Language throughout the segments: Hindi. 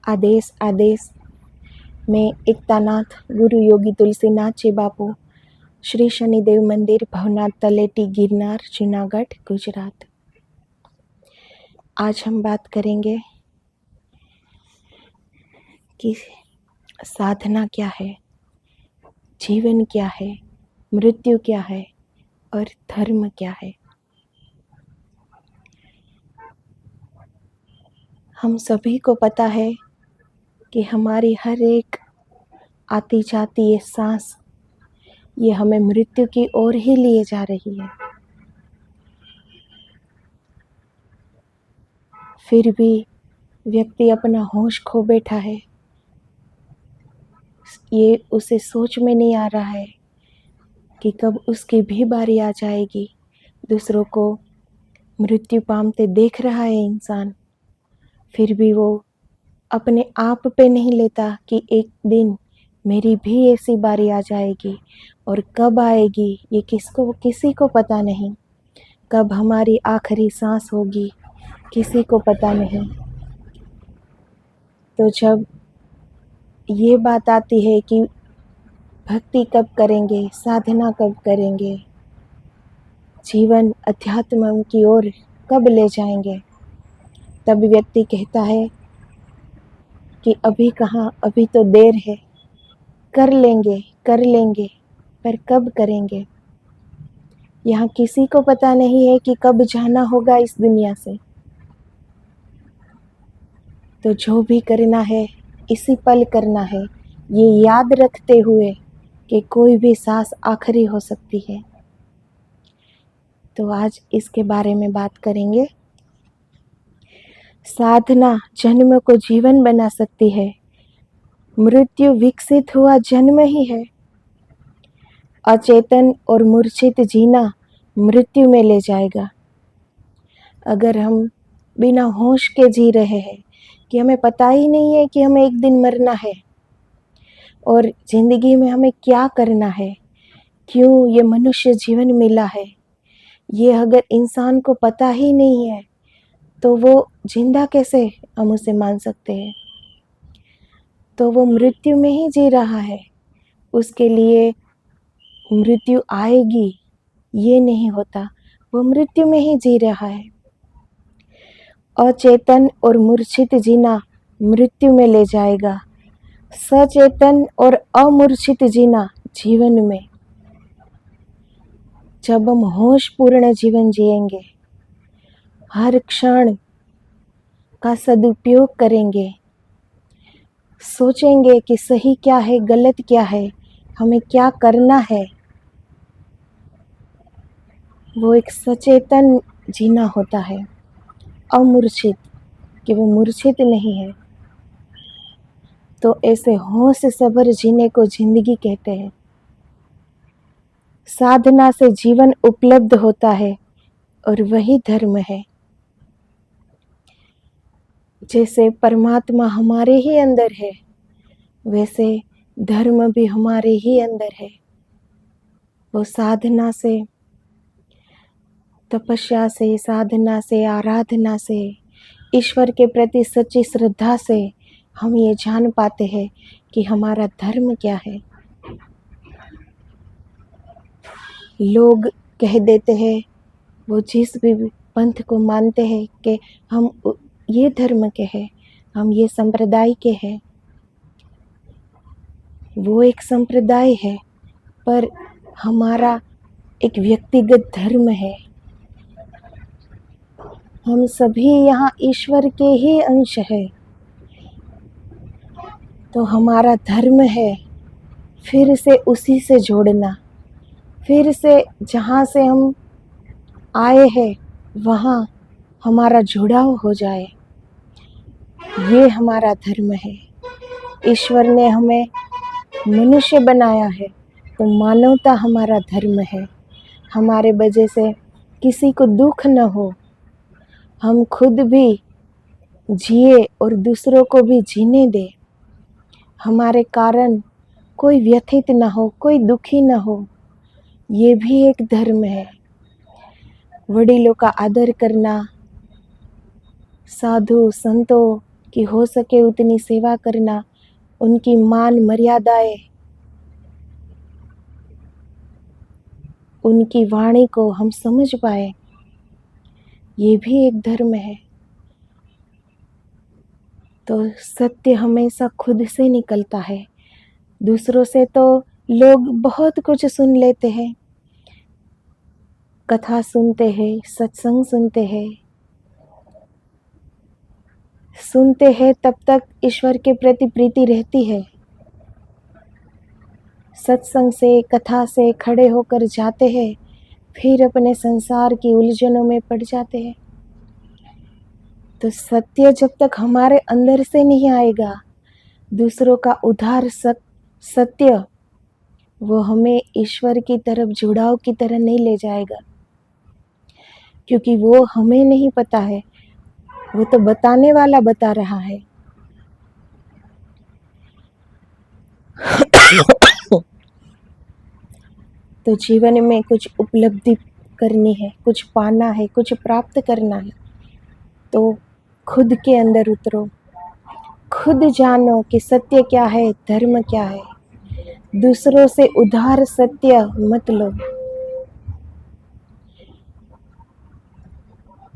आदेश आदेश में एकतानाथ गुरु योगी तुलसीनाथ जी बापू, श्री शनिदेव मंदिर, भवनाथ तलेटी, गिरनार, जूनागढ़, गुजरात। आज हम बात करेंगे कि साधना क्या है, जीवन क्या है, मृत्यु क्या है और धर्म क्या है। हम सभी को पता है कि हमारी हर एक आती जाती ये सांस, ये हमें मृत्यु की ओर ही लिए जा रही है। फिर भी व्यक्ति अपना होश खो बैठा है। ये उसे सोच में नहीं आ रहा है कि कब उसकी भी बारी आ जाएगी। दूसरों को मृत्यु पामते देख रहा है इंसान, फिर भी वो अपने आप पे नहीं लेता कि एक दिन मेरी भी ऐसी बारी आ जाएगी। और कब आएगी ये किसी को पता नहीं। कब हमारी आखिरी सांस होगी किसी को पता नहीं। तो जब ये बात आती है कि भक्ति कब करेंगे, साधना कब करेंगे, जीवन अध्यात्म की ओर कब ले जाएंगे, तब व्यक्ति कहता है कि अभी कहाँ, अभी तो देर है, कर लेंगे, पर कब करेंगे। यहाँ किसी को पता नहीं है कि कब जाना होगा इस दुनिया से। तो जो भी करना है इसी पल करना है, ये याद रखते हुए कि कोई भी सांस आखिरी हो सकती है। तो आज इसके बारे में बात करेंगे। साधना जन्म को जीवन बना सकती है, मृत्यु विकसित हुआ जन्म ही है। अचेतन और मूर्छित जीना मृत्यु में ले जाएगा। अगर हम बिना होश के जी रहे हैं कि हमें पता ही नहीं है कि हमें एक दिन मरना है और जिंदगी में हमें क्या करना है, क्यों ये मनुष्य जीवन मिला है, ये अगर इंसान को पता ही नहीं है तो वो जिंदा कैसे हम उसे मान सकते हैं। तो वो मृत्यु में ही जी रहा है। उसके लिए मृत्यु आएगी ये नहीं होता, वो मृत्यु में ही जी रहा है। अचेतन और मूर्छित जीना मृत्यु में ले जाएगा, सचेतन और अमूर्छित जीना जीवन में। जब हम होश पूर्ण जीवन जिएंगे, हर क्षण का सदुपयोग करेंगे, सोचेंगे कि सही क्या है, गलत क्या है, हमें क्या करना है, वो एक सचेतन जीना होता है। अमूर्छित, कि वो मूर्छित नहीं है। तो ऐसे होश सबर जीने को जिंदगी कहते हैं। साधना से जीवन उपलब्ध होता है और वही धर्म है। जैसे परमात्मा हमारे ही अंदर है, वैसे धर्म भी हमारे ही अंदर है। वो साधना से, तपस्या से, साधना से, आराधना से, ईश्वर के प्रति सच्ची श्रद्धा से हम ये जान पाते हैं कि हमारा धर्म क्या है। लोग कह देते हैं, वो जिस भी पंथ को मानते हैं कि हम ये धर्म के हैं, हम ये संप्रदाय के हैं। वो एक संप्रदाय है, पर हमारा एक व्यक्तिगत धर्म है। हम सभी यहाँ ईश्वर के ही अंश है। तो हमारा धर्म है फिर से उसी से जोड़ना, फिर से जहाँ से हम आए हैं वहाँ हमारा जुड़ाव हो जाए। ये हमारा धर्म है। ईश्वर ने हमें मनुष्य बनाया है तो मानवता हमारा धर्म है। हमारे वजह से किसी को दुख न हो, हम खुद भी जिए और दूसरों को भी जीने दे। हमारे कारण कोई व्यथित न हो, कोई दुखी न हो, ये भी एक धर्म है। वडीलों का आदर करना, साधु संतों कि हो सके उतनी सेवा करना, उनकी मान मर्यादाएं, उनकी वाणी को हम समझ पाए, ये भी एक धर्म है। तो सत्य हमेशा खुद से निकलता है। दूसरों से तो लोग बहुत कुछ सुन लेते हैं, कथा सुनते हैं, सत्संग सुनते हैं तब तक ईश्वर के प्रति प्रीति रहती है। सत्संग से, कथा से खड़े होकर जाते हैं, फिर अपने संसार की उलझनों में पड़ जाते हैं। तो सत्य जब तक हमारे अंदर से नहीं आएगा, दूसरों का उद्धार सत्य, वो हमें ईश्वर की तरफ जुड़ाव की तरह नहीं ले जाएगा, क्योंकि वो हमें नहीं पता है, वो तो बताने वाला बता रहा है। तो जीवन में कुछ उपलब्धि करनी है, कुछ पाना है, कुछ प्राप्त करना है, तो खुद के अंदर उतरो, खुद जानो कि सत्य क्या है, धर्म क्या है। दूसरों से उधार सत्य मत लो।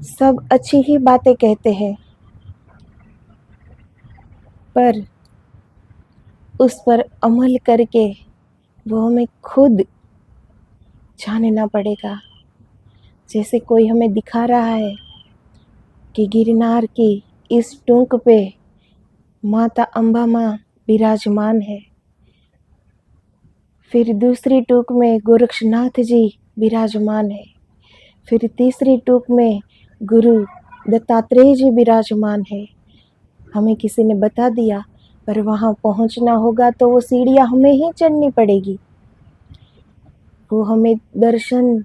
सब अच्छी ही बातें कहते हैं, पर उस पर अमल करके वो हमें खुद जानना पड़ेगा। जैसे कोई हमें दिखा रहा है कि गिरनार की इस टूक पे माता अम्बा माँ विराजमान है, फिर दूसरी टूक में गोरक्षनाथ जी विराजमान है, फिर तीसरी टूक में गुरु दत्तात्रेय जी विराजमान है। हमें किसी ने बता दिया, पर वहाँ पहुँचना होगा तो वो सीढ़ियाँ हमें ही चढ़नी पड़ेगी। वो हमें दर्शन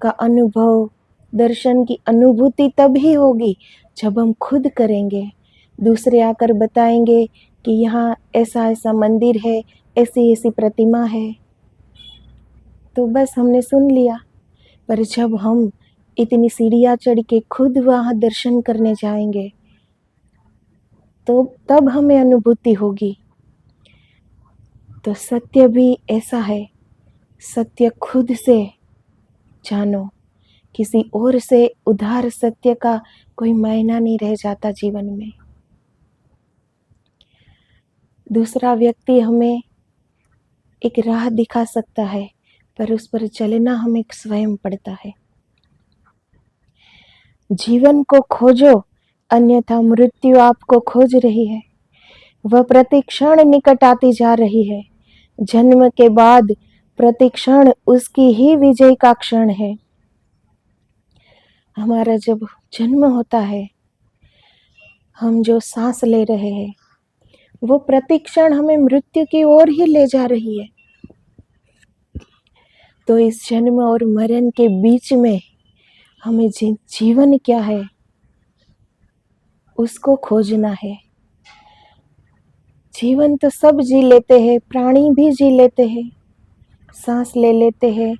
का अनुभव, दर्शन की अनुभूति तब ही होगी जब हम खुद करेंगे। दूसरे आकर बताएंगे कि यहाँ ऐसा ऐसा मंदिर है, ऐसी ऐसी प्रतिमा है, तो बस हमने सुन लिया। पर जब हम इतनी सीढ़ियाँ चढ़ के खुद वहाँ दर्शन करने जाएंगे, तो तब हमें अनुभूति होगी। तो सत्य भी ऐसा है, सत्य खुद से जानो, किसी और से उधार सत्य का कोई मायना नहीं रह जाता जीवन में। दूसरा व्यक्ति हमें एक राह दिखा सकता है, पर उस पर चलना हमें स्वयं पड़ता है। जीवन को खोजो, अन्यथा मृत्यु आपको खोज रही है। वह प्रतिक्षण निकट आती जा रही है। जन्म के बाद प्रतिक्षण उसकी ही विजय का क्षण है। हमारा जब जन्म होता है, हम जो सांस ले रहे हैं, वो प्रतिक्षण हमें मृत्यु की ओर ही ले जा रही है। तो इस जन्म और मरण के बीच में हमें जीवन क्या है, उसको खोजना है। जीवन तो सब जी लेते हैं, प्राणी भी जी लेते हैं, सांस ले लेते हैं,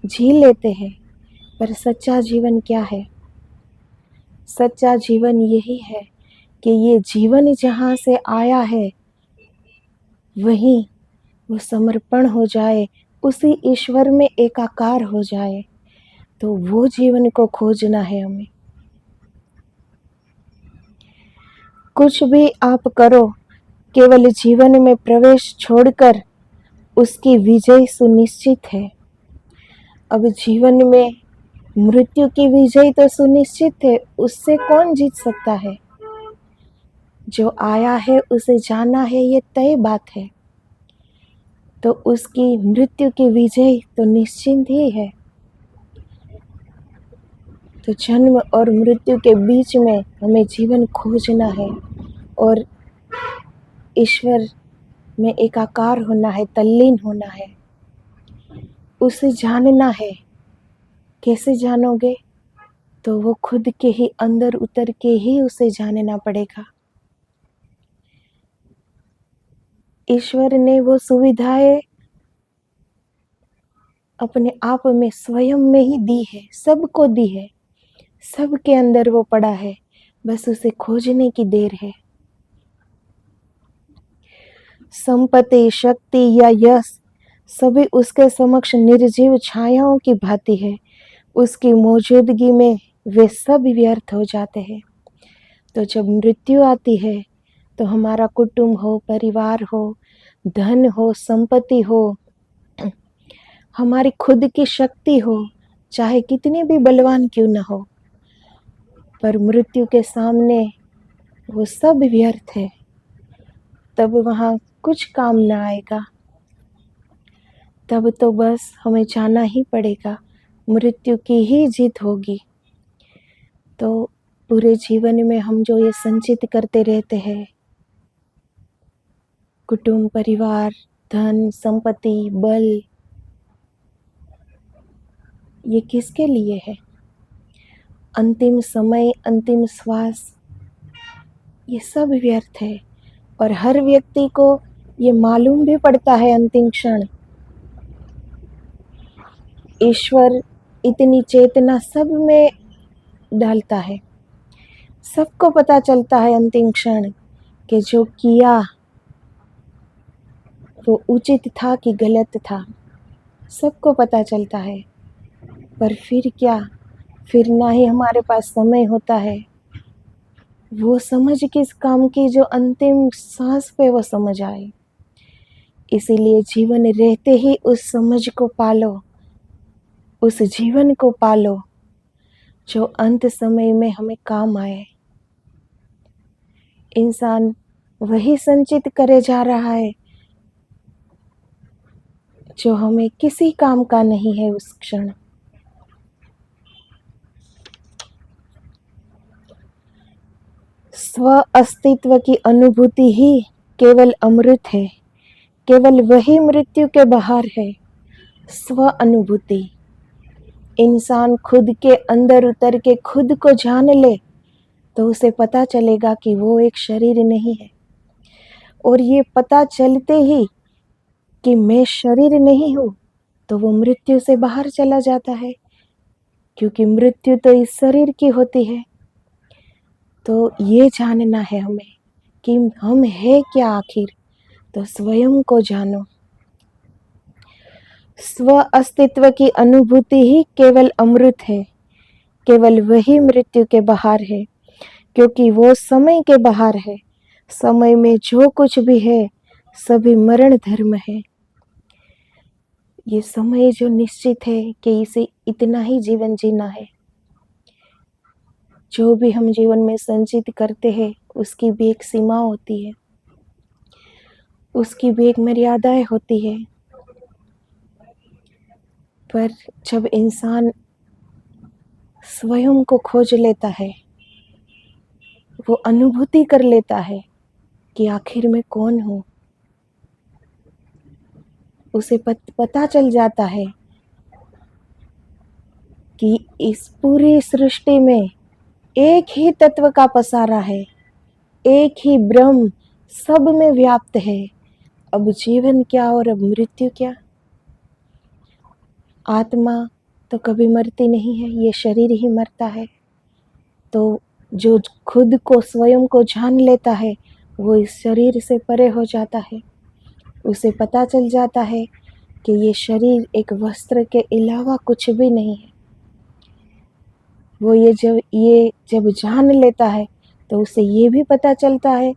जी लेते हैं, पर सच्चा जीवन क्या है? सच्चा जीवन यही है कि ये जीवन जहाँ से आया है, वहीं वो समर्पण हो जाए, उसी ईश्वर में एकाकार हो जाए। तो वो जीवन को खोजना है हमें। कुछ भी आप करो, केवल जीवन में प्रवेश छोड़कर उसकी विजय सुनिश्चित है। अब जीवन में मृत्यु की विजय तो सुनिश्चित है, उससे कौन जीत सकता है? जो आया है उसे जाना है, ये तय बात है। तो उसकी मृत्यु की विजय तो निश्चिंत ही है। तो जन्म और मृत्यु के बीच में हमें जीवन खोजना है और ईश्वर में एकाकार होना है, तल्लीन होना है, उसे जानना है। कैसे जानोगे? तो वो खुद के ही अंदर उतर के ही उसे जानना पड़ेगा। ईश्वर ने वो सुविधाएं अपने आप में स्वयं में ही दी है, सबको दी है, सबके अंदर वो पड़ा है, बस उसे खोजने की देर है। संपत्ति, शक्ति या यश सभी उसके समक्ष निर्जीव छायाओं की भांति है। उसकी मौजूदगी में वे सब व्यर्थ हो जाते हैं। तो जब मृत्यु आती है तो हमारा कुटुंब हो, परिवार हो, धन हो, संपत्ति हो, हमारी खुद की शक्ति हो, चाहे कितनी भी बलवान क्यों न हो, पर मृत्यु के सामने वो सब व्यर्थ है। तब वहाँ कुछ काम न आएगा। तब तो बस हमें जाना ही पड़ेगा, मृत्यु की ही जीत होगी। तो पूरे जीवन में हम जो ये संचित करते रहते हैं, कुटुंब, परिवार, धन, संपत्ति, बल, ये किसके लिए है? अंतिम समय, अंतिम श्वास, ये सब व्यर्थ है। और हर व्यक्ति को ये मालूम भी पड़ता है अंतिम क्षण। ईश्वर इतनी चेतना सब में डालता है, सबको पता चलता है अंतिम क्षण कि जो किया वो उचित था कि गलत था, सबको पता चलता है। पर फिर क्या, फिर ना ही हमारे पास समय होता है वो समझ किस काम की जो अंतिम सांस पे वो समझ आए। इसीलिए जीवन रहते ही उस समझ को पालो, उस जीवन को पालो जो अंत समय में हमें काम आए। इंसान वही संचित करे जा रहा है जो हमें किसी काम का नहीं है उस क्षण। स्व अस्तित्व की अनुभूति ही केवल अमृत है। केवल वही मृत्यु के बाहर है, स्व अनुभूति। इंसान खुद के अंदर उतर के खुद को जान ले तो उसे पता चलेगा कि वो एक शरीर नहीं है। और ये पता चलते ही कि मैं शरीर नहीं हूँ तो वो मृत्यु से बाहर चला जाता है, क्योंकि मृत्यु तो इस शरीर की होती है। तो ये जानना है हमें कि हम है क्या आखिर। तो स्वयं को जानो। स्व अस्तित्व की अनुभूति ही केवल अमृत है। केवल वही मृत्यु के बाहर है, क्योंकि वो समय के बाहर है। समय में जो कुछ भी है सभी मरण धर्म है। ये समय जो निश्चित है कि इसे इतना ही जीवन जीना है। जो भी हम जीवन में संचित करते हैं उसकी भी एक सीमा होती है, उसकी भी एक मर्यादाएं होती है। पर जब इंसान स्वयं को खोज लेता है, वो अनुभूति कर लेता है कि आखिर मैं कौन हूँ, उसे पता चल जाता है कि इस पूरी सृष्टि में एक ही तत्व का पसारा है, एक ही ब्रह्म सब में व्याप्त है। अब जीवन क्या और अब मृत्यु क्या। आत्मा तो कभी मरती नहीं है, ये शरीर ही मरता है। तो जो खुद को स्वयं को जान लेता है वो इस शरीर से परे हो जाता है। उसे पता चल जाता है कि ये शरीर एक वस्त्र के अलावा कुछ भी नहीं है। वो ये जब जान लेता है तो उसे ये भी पता चलता है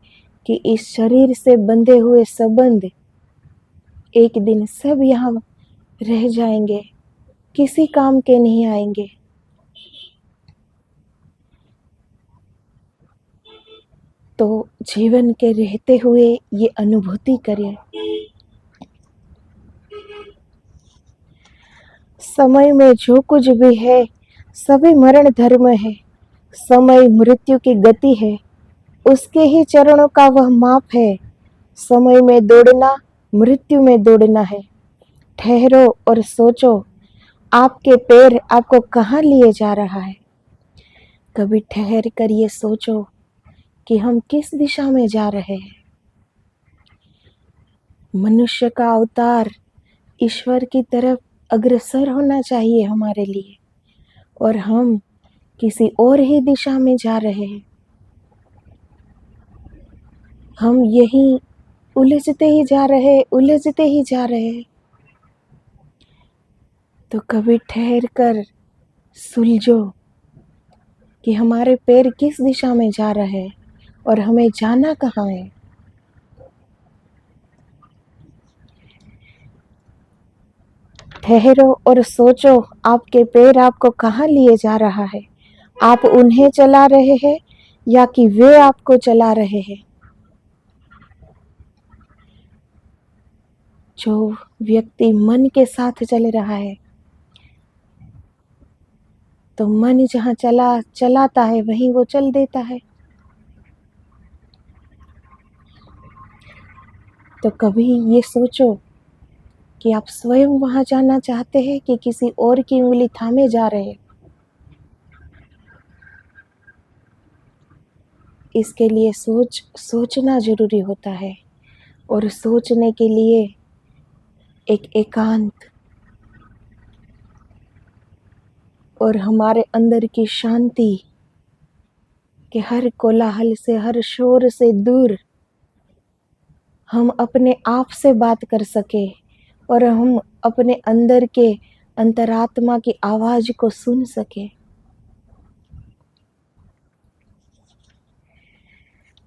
कि इस शरीर से बंधे हुए संबंध एक दिन सब यहाँ रह जाएंगे, किसी काम के नहीं आएंगे। तो जीवन के रहते हुए ये अनुभूति करें। समय में जो कुछ भी है सभी मरण धर्म है। समय मृत्यु की गति है, उसके ही चरणों का वह माप है। समय में दौड़ना मृत्यु में दौड़ना है। ठहरो और सोचो, आपके पैर आपको कहाँ लिए जा रहा है। कभी ठहर कर ये सोचो कि हम किस दिशा में जा रहे हैं। मनुष्य का अवतार ईश्वर की तरफ अग्रसर होना चाहिए हमारे लिए, और हम किसी और ही दिशा में जा रहे हैं। हम यही उलझते ही जा रहे, उलझते ही जा रहे। तो कभी ठहर कर सुलझो कि हमारे पैर किस दिशा में जा रहे हैं और हमें जाना कहाँ है। ठहरो और सोचो, आपके पैर आपको कहाँ लिए जा रहा है। आप उन्हें चला रहे हैं या कि वे आपको चला रहे हैं। जो व्यक्ति मन के साथ चल रहा है, तो मन जहाँ चलाता है वहीं वो चल देता है। तो कभी ये सोचो कि आप स्वयं वहां जाना चाहते हैं कि किसी और की उंगली थामे जा रहे हैं। इसके लिए सोचना जरूरी होता है, और सोचने के लिए एक एकांत और हमारे अंदर की शांति कि हर कोलाहल से, हर शोर से दूर हम अपने आप से बात कर सके और हम अपने अंदर के अंतरात्मा की आवाज को सुन सके।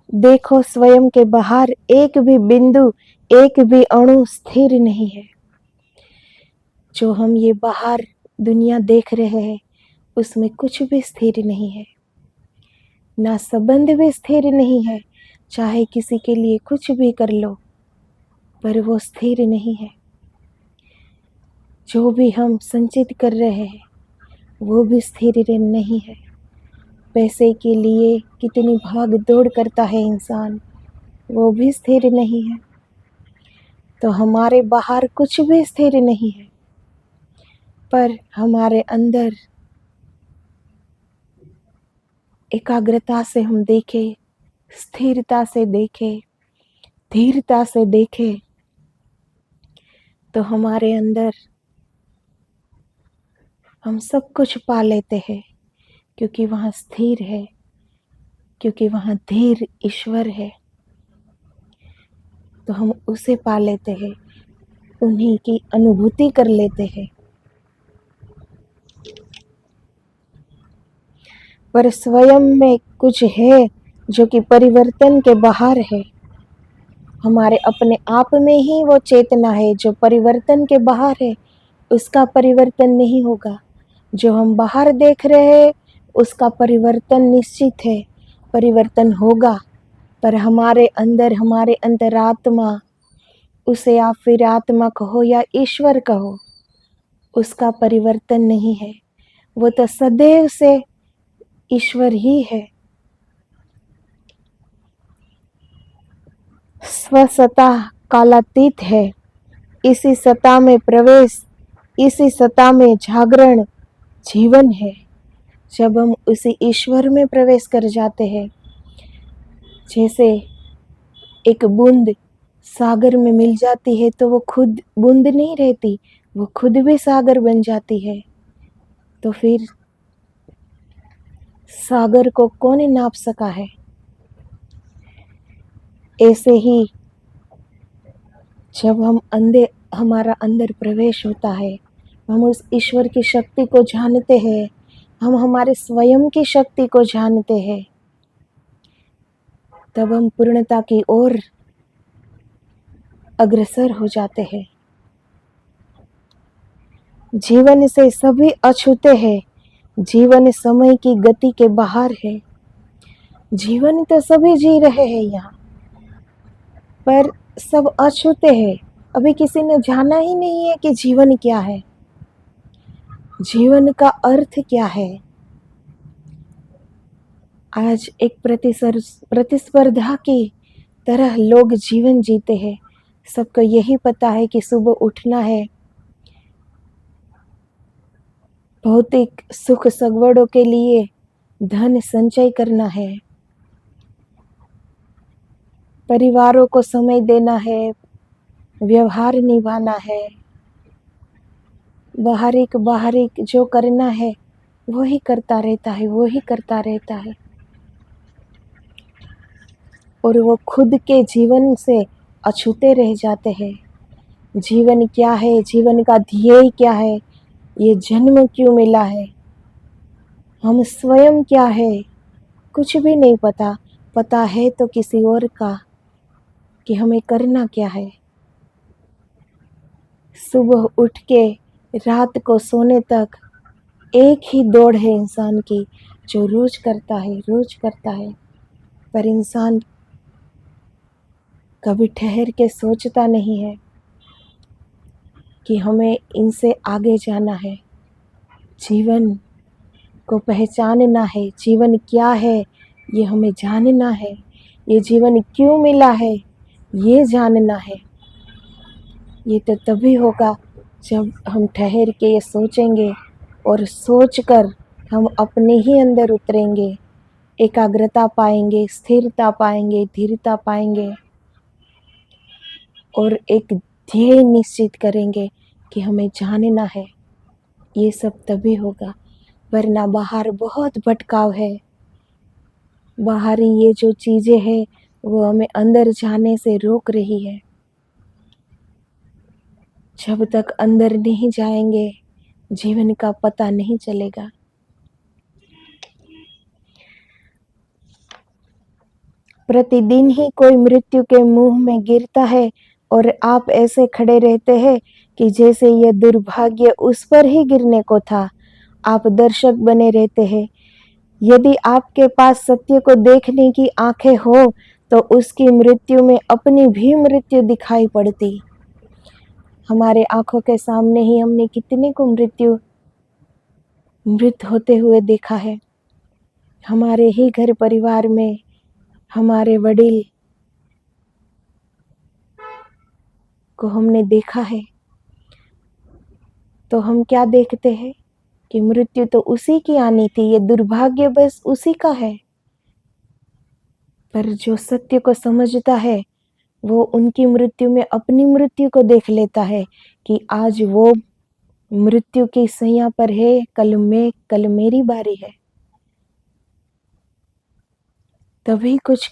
देखो, स्वयं के बाहर एक भी बिंदु, एक भी अणु स्थिर नहीं है। जो हम ये बाहर दुनिया देख रहे हैं उसमें कुछ भी स्थिर नहीं है, ना संबंध भी स्थिर नहीं है। चाहे किसी के लिए कुछ भी कर लो, पर वो स्थिर नहीं है। जो भी हम संचित कर रहे हैं वो भी स्थिर नहीं है। पैसे के लिए कितनी भाग दौड़ करता है इंसान, वो भी स्थिर नहीं है। तो हमारे बाहर कुछ भी स्थिर नहीं है, पर हमारे अंदर एकाग्रता से हम देखें, स्थिरता से देखें, धीरता से देखें, तो हमारे अंदर हम सब कुछ पा लेते हैं, क्योंकि वहाँ स्थिर है, क्योंकि वहाँ धीर ईश्वर है। तो हम उसे पा लेते हैं, उन्हीं की अनुभूति कर लेते हैं। पर स्वयं में कुछ है जो कि परिवर्तन के बाहर है। हमारे अपने आप में ही वो चेतना है जो परिवर्तन के बाहर है, उसका परिवर्तन नहीं होगा। जो हम बाहर देख रहे हैं उसका परिवर्तन निश्चित है, परिवर्तन होगा, पर हमारे अंदर, हमारे अंतरात्मा, उसे आप फिर आत्मा कहो या ईश्वर कहो, उसका परिवर्तन नहीं है। वो तो सदैव से ईश्वर ही है। स्वसत्ता कालातीत है। इसी सत्ता में प्रवेश, इसी सत्ता में जागरण जीवन है। जब हम उसी ईश्वर में प्रवेश कर जाते हैं, जैसे एक बूंद सागर में मिल जाती है तो वो खुद बूंद नहीं रहती, वो खुद भी सागर बन जाती है। तो फिर सागर को कौन नाप सका है। ऐसे ही जब हमारा अंदर प्रवेश होता है, हम उस ईश्वर की शक्ति को जानते हैं, हम हमारे स्वयं की शक्ति को जानते हैं, तब हम पूर्णता की ओर अग्रसर हो जाते हैं। जीवन से सभी अछूते हैं, जीवन समय की गति के बाहर है। जीवन तो सभी जी रहे हैं यहाँ, पर सब अछूते हैं। अभी किसी ने जाना ही नहीं है कि जीवन क्या है, जीवन का अर्थ क्या है। आज एक प्रतिस्पर्धा की तरह लोग जीवन जीते हैं। सबको यही पता है कि सुबह उठना है, भौतिक सुख सगवड़ों के लिए धन संचय करना है, परिवारों को समय देना है, व्यवहार निभाना है, बाहरिक जो करना है वो ही करता रहता है, वो ही करता रहता है। और वो खुद के जीवन से अछूते रह जाते हैं। जीवन क्या है, जीवन का ध्येय क्या है, ये जन्म क्यों मिला है, हम स्वयं क्या है, कुछ भी नहीं पता। पता है तो किसी और का कि हमें करना क्या है। सुबह उठ के रात को सोने तक एक ही दौड़ है इंसान की, जो रोज करता है, रोज करता है। पर इंसान कभी ठहर के सोचता नहीं है कि हमें इनसे आगे जाना है, जीवन को पहचानना है। जीवन क्या है ये हमें जानना है, ये जीवन क्यों मिला है ये जानना है। ये तो तभी होगा जब हम ठहर के ये सोचेंगे और सोचकर हम अपने ही अंदर उतरेंगे, एकाग्रता पाएंगे, स्थिरता पाएंगे, धीरता पाएंगे और एक ध्येय निश्चित करेंगे कि हमें जानना है। ये सब तभी होगा, वरना बाहर बहुत भटकाव है। बाहरी ये जो चीज़ें हैं वो हमें अंदर जाने से रोक रही है। जब तक अंदर नहीं जाएंगे जीवन का पता नहीं चलेगा। प्रतिदिन ही कोई मृत्यु के मुंह में गिरता है और आप ऐसे खड़े रहते हैं कि जैसे यह दुर्भाग्य उस पर ही गिरने को था। आप दर्शक बने रहते हैं। यदि आपके पास सत्य को देखने की आंखें हो तो उसकी मृत्यु में अपनी भी मृत्यु दिखाई पड़ती। हमारे आंखों के सामने ही हमने कितने को मृत होते हुए देखा है। हमारे ही घर परिवार में हमारे वडील को हमने देखा है। तो हम क्या देखते हैं कि मृत्यु तो उसी की आनी थी, ये दुर्भाग्य बस उसी का है। पर जो सत्य को समझता है वो उनकी मृत्यु में अपनी मृत्यु को देख लेता है कि आज वो मृत्यु की सैया पर है, कल मेरी बारी है। तभी कुछ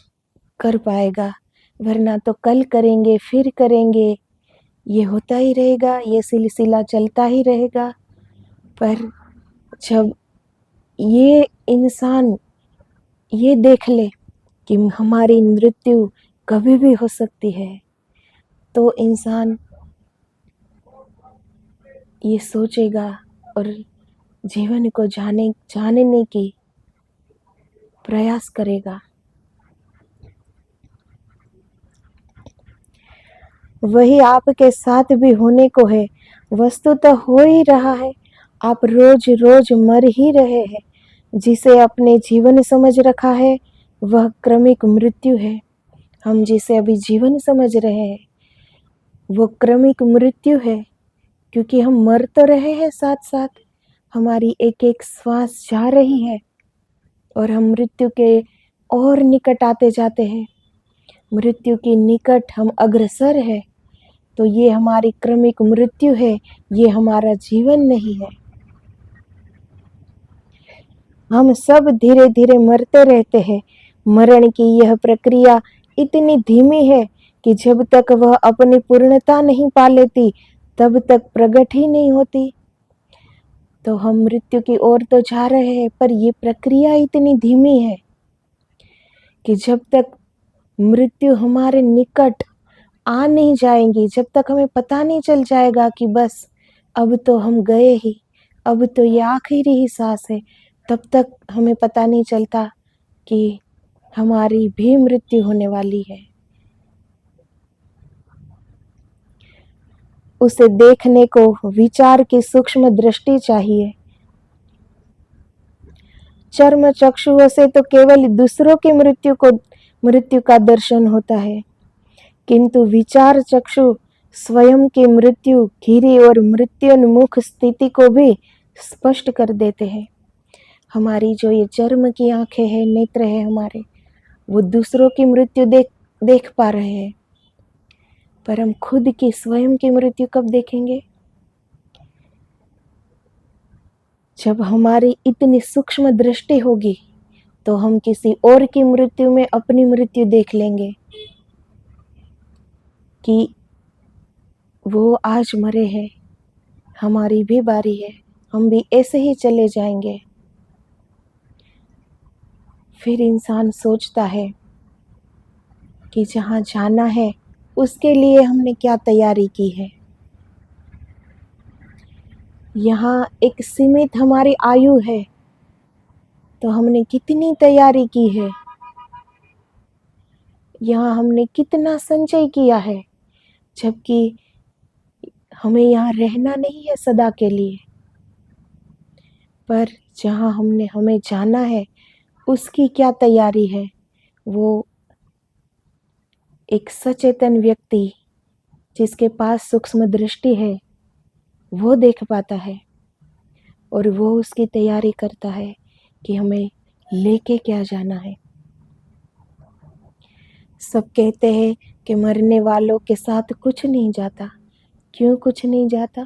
कर पाएगा, वरना तो कल करेंगे, फिर करेंगे, ये होता ही रहेगा, ये सिलसिला चलता ही रहेगा। पर जब ये इंसान ये देख ले कि हमारी मृत्यु कभी भी हो सकती है, तो इंसान ये सोचेगा और जीवन को जानने की प्रयास करेगा। वही आपके साथ भी होने को है, वस्तु तो हो ही रहा है। आप रोज रोज मर ही रहे हैं। जिसे अपने जीवन समझ रखा है वह क्रमिक मृत्यु है। हम जिसे अभी जीवन समझ रहे हैं वो क्रमिक मृत्यु है, क्योंकि हम मर तो रहे हैं, साथ साथ हमारी एक एक श्वास जा रही है और हम मृत्यु के और निकट आते जाते हैं। मृत्यु के निकट हम अग्रसर है, तो ये हमारी क्रमिक मृत्यु है, ये हमारा जीवन नहीं है। हम सब धीरे धीरे मरते रहते हैं। मरण की यह प्रक्रिया इतनी धीमी है कि जब तक वह अपनी पूर्णता नहीं पा लेती तब तक प्रकट ही नहीं होती। तो हम मृत्यु की ओर तो जा रहे हैं, पर यह प्रक्रिया इतनी धीमी है कि जब तक मृत्यु हमारे निकट आ नहीं जाएंगी, जब तक हमें पता नहीं चल जाएगा कि बस अब तो हम गए ही, अब तो ये आखिरी ही सांस है, तब तक हमें पता नहीं चलता कि हमारी भी मृत्यु होने वाली है। उसे देखने को विचार की सूक्ष्म दृष्टि चाहिए। चर्म चक्षुओं से तो केवल दूसरों की मृत्यु का दर्शन होता है, किंतु विचार चक्षु स्वयं की मृत्यु, घिरी और मृत्युन्मुख स्थिति को भी स्पष्ट कर देते हैं। हमारी जो ये चर्म की आंखें हैं, नेत्र है हमारे, वो दूसरों की मृत्यु देख पा रहे हैं, पर हम खुद की स्वयं की मृत्यु कब देखेंगे? जब हमारी इतनी सूक्ष्म दृष्टि होगी तो हम किसी और की मृत्यु में अपनी मृत्यु देख लेंगे। कि वो आज मरे हैं, हमारी भी बारी है, हम भी ऐसे ही चले जाएंगे। फिर इंसान सोचता है कि जहाँ जाना है उसके लिए हमने क्या तैयारी की है। यहाँ एक सीमित हमारी आयु है, तो हमने कितनी तैयारी की है। यहाँ हमने कितना संचय किया है, जबकि हमें यहाँ रहना नहीं है सदा के लिए। पर जहाँ हमें जाना है उसकी क्या तैयारी है, वो एक सचेतन व्यक्ति जिसके पास सूक्ष्म दृष्टि है वो देख पाता है, और वो उसकी तैयारी करता है कि हमें लेके क्या जाना है। सब कहते हैं कि मरने वालों के साथ कुछ नहीं जाता। क्यों कुछ नहीं जाता?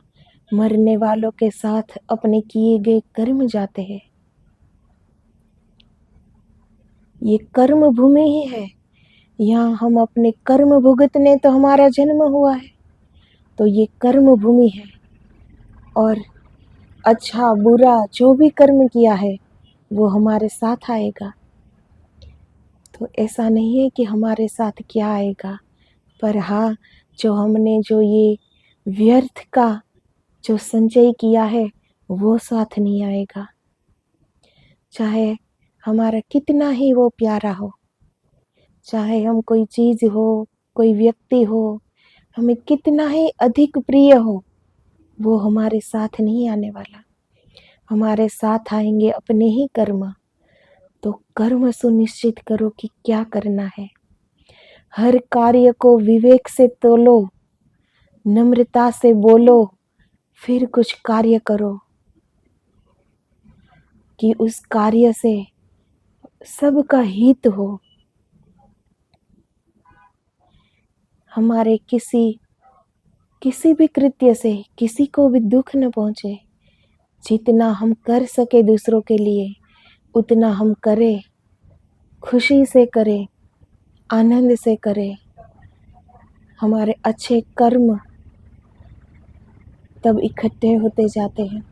मरने वालों के साथ अपने किए गए कर्म जाते हैं। ये कर्म भूमि ही है। यहाँ हम अपने कर्म भुगतने तो हमारा जन्म हुआ है, तो ये कर्म भूमि है। और अच्छा बुरा जो भी कर्म किया है वो हमारे साथ आएगा। तो ऐसा नहीं है कि हमारे साथ क्या आएगा, पर हाँ, जो ये व्यर्थ का जो संचय किया है वो साथ नहीं आएगा। चाहे हमारा कितना ही वो प्यारा हो, चाहे हम कोई चीज़ हो, कोई व्यक्ति हो, हमें कितना ही अधिक प्रिय हो, वो हमारे साथ नहीं आने वाला। हमारे साथ आएंगे अपने ही कर्म। तो कर्म सुनिश्चित करो कि क्या करना है। हर कार्य को विवेक से तोलो, नम्रता से बोलो, फिर कुछ कार्य करो कि उस कार्य से सबका हित हो। हमारे किसी भी कृत्य से किसी को भी दुख न पहुंचे। जितना हम कर सके दूसरों के लिए उतना हम करें, खुशी से करें, आनंद से करें। हमारे अच्छे कर्म तब इकट्ठे होते जाते हैं।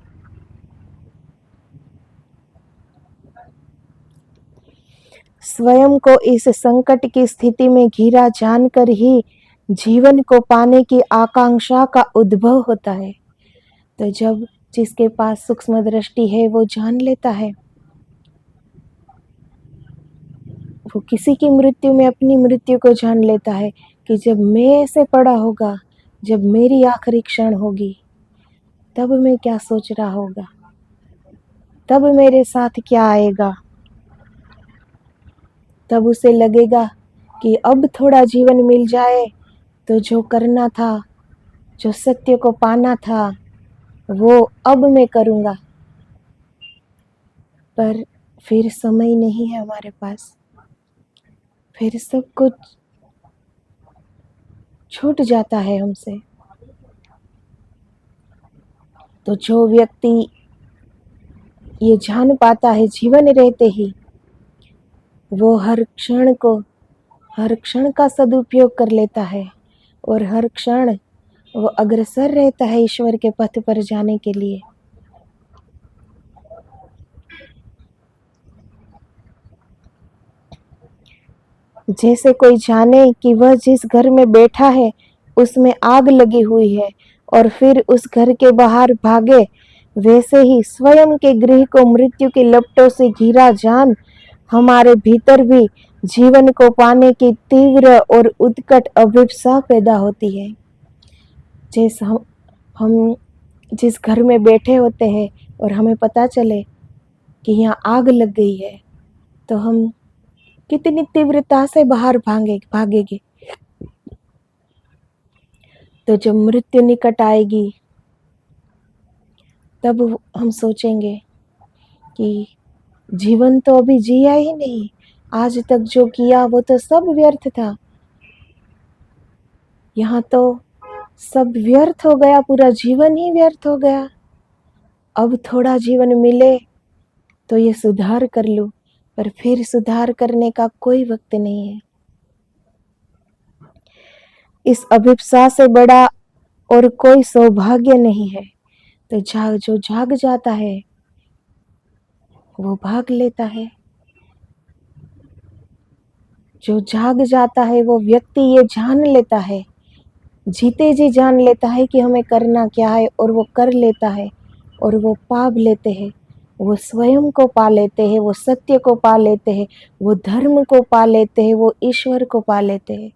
स्वयं को इस संकट की स्थिति में घिरा जानकर ही जीवन को पाने की आकांक्षा का उद्भव होता है। तो जब जिसके पास सूक्ष्म दृष्टि है वो जान लेता है, वो किसी की मृत्यु में अपनी मृत्यु को जान लेता है कि जब मैं ऐसे पड़ा होगा, जब मेरी आखिरी क्षण होगी, तब मैं क्या सोच रहा होगा, तब मेरे साथ क्या आएगा। तब उसे लगेगा कि अब थोड़ा जीवन मिल जाए तो जो करना था, जो सत्य को पाना था, वो अब मैं करूँगा। पर फिर समय नहीं है हमारे पास, फिर सब कुछ छूट जाता है हमसे। तो जो व्यक्ति ये जान पाता है जीवन रहते ही, वो हर क्षण का सदुपयोग कर लेता है, और हर क्षण वो अग्रसर रहता है ईश्वर के पथ पर जाने के लिए। जैसे कोई जाने कि वह जिस घर में बैठा है उसमें आग लगी हुई है और फिर उस घर के बाहर भागे, वैसे ही स्वयं के गृह को मृत्यु की लपटों से घिरा जान हमारे भीतर भी जीवन को पाने की तीव्र और उत्कट अभिप्सा पैदा होती है। जैसे हम जिस घर में बैठे होते हैं और हमें पता चले कि यहाँ आग लग गई है, तो हम कितनी तीव्रता से बाहर भागेंगे। तो जब मृत्यु निकट आएगी तब हम सोचेंगे कि जीवन तो अभी जिया ही नहीं, आज तक जो किया वो तो सब व्यर्थ था। यहाँ तो सब व्यर्थ हो गया, पूरा जीवन ही व्यर्थ हो गया। अब थोड़ा जीवन मिले तो ये सुधार कर लूं, पर फिर सुधार करने का कोई वक्त नहीं है। इस अभिप्सा से बड़ा और कोई सौभाग्य नहीं है। तो जो जाग जाता है वो भाग लेता है। जो जाग जाता है वो व्यक्ति ये जान लेता है, जीते जी जान लेता है कि हमें करना क्या है, और वो कर लेता है और वो पा लेते हैं। वो स्वयं को पा लेते हैं, वो सत्य को पा लेते हैं, वो धर्म को पा लेते हैं, वो ईश्वर को पा लेते हैं।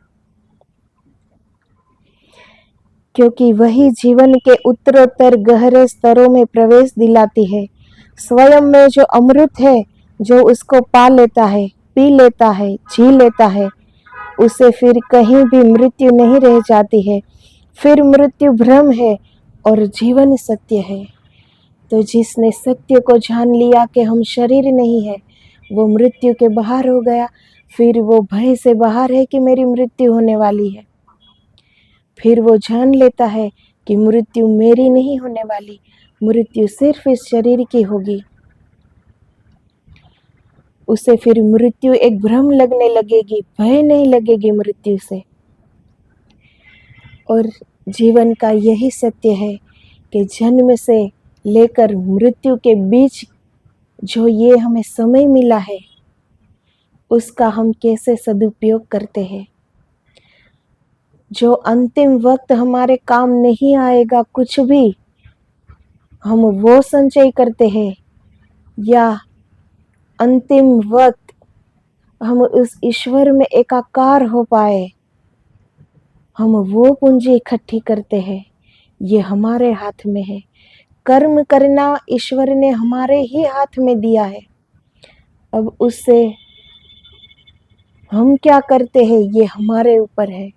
क्योंकि वही जीवन के उत्तरोत्तर गहरे स्तरों में प्रवेश दिलाती है। स्वयं में जो अमृत है, जो उसको पा लेता है, पी लेता है, जी लेता है, उसे फिर कहीं भी मृत्यु नहीं रह जाती है। फिर मृत्यु भ्रम है और जीवन सत्य है। तो जिसने सत्य को जान लिया कि हम शरीर नहीं है, वो मृत्यु के बाहर हो गया। फिर वो भय से बाहर है कि मेरी मृत्यु होने वाली है। फिर वो जान लेता है कि मृत्यु मेरी नहीं होने वाली, मृत्यु सिर्फ इस शरीर की होगी। उसे फिर मृत्यु एक भ्रम लगने लगेगी, भय नहीं लगेगी मृत्यु से। और जीवन का यही सत्य है कि जन्म से लेकर मृत्यु के बीच जो ये हमें समय मिला है, उसका हम कैसे सदुपयोग करते हैं। जो अंतिम वक्त हमारे काम नहीं आएगा कुछ भी, हम वो संचय करते हैं, या अंतिम वक्त हम उस ईश्वर में एकाकार हो पाए, हम वो पूंजी इकट्ठी करते हैं। ये हमारे हाथ में है। कर्म करना ईश्वर ने हमारे ही हाथ में दिया है। अब उससे हम क्या करते हैं ये हमारे ऊपर है।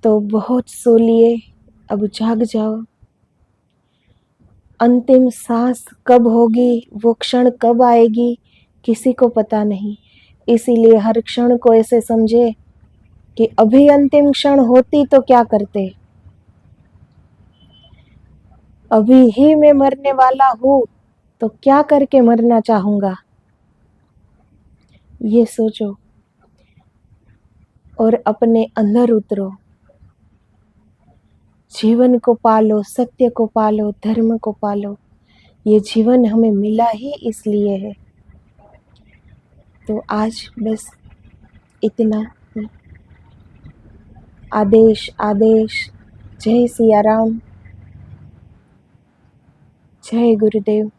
तो बहुत सो लिए, अब जाग जाओ। अंतिम सांस कब होगी, वो क्षण कब आएगी, किसी को पता नहीं। इसीलिए हर क्षण को ऐसे समझे कि अभी अंतिम क्षण होती तो क्या करते। अभी ही मैं मरने वाला हूँ तो क्या करके मरना चाहूँगा, ये सोचो और अपने अंदर उतरो। जीवन को पालो, सत्य को पालो, धर्म को पालो। ये जीवन हमें मिला ही इसलिए है। तो आज बस इतना ही। आदेश आदेश। जय सिया राम, जय गुरुदेव।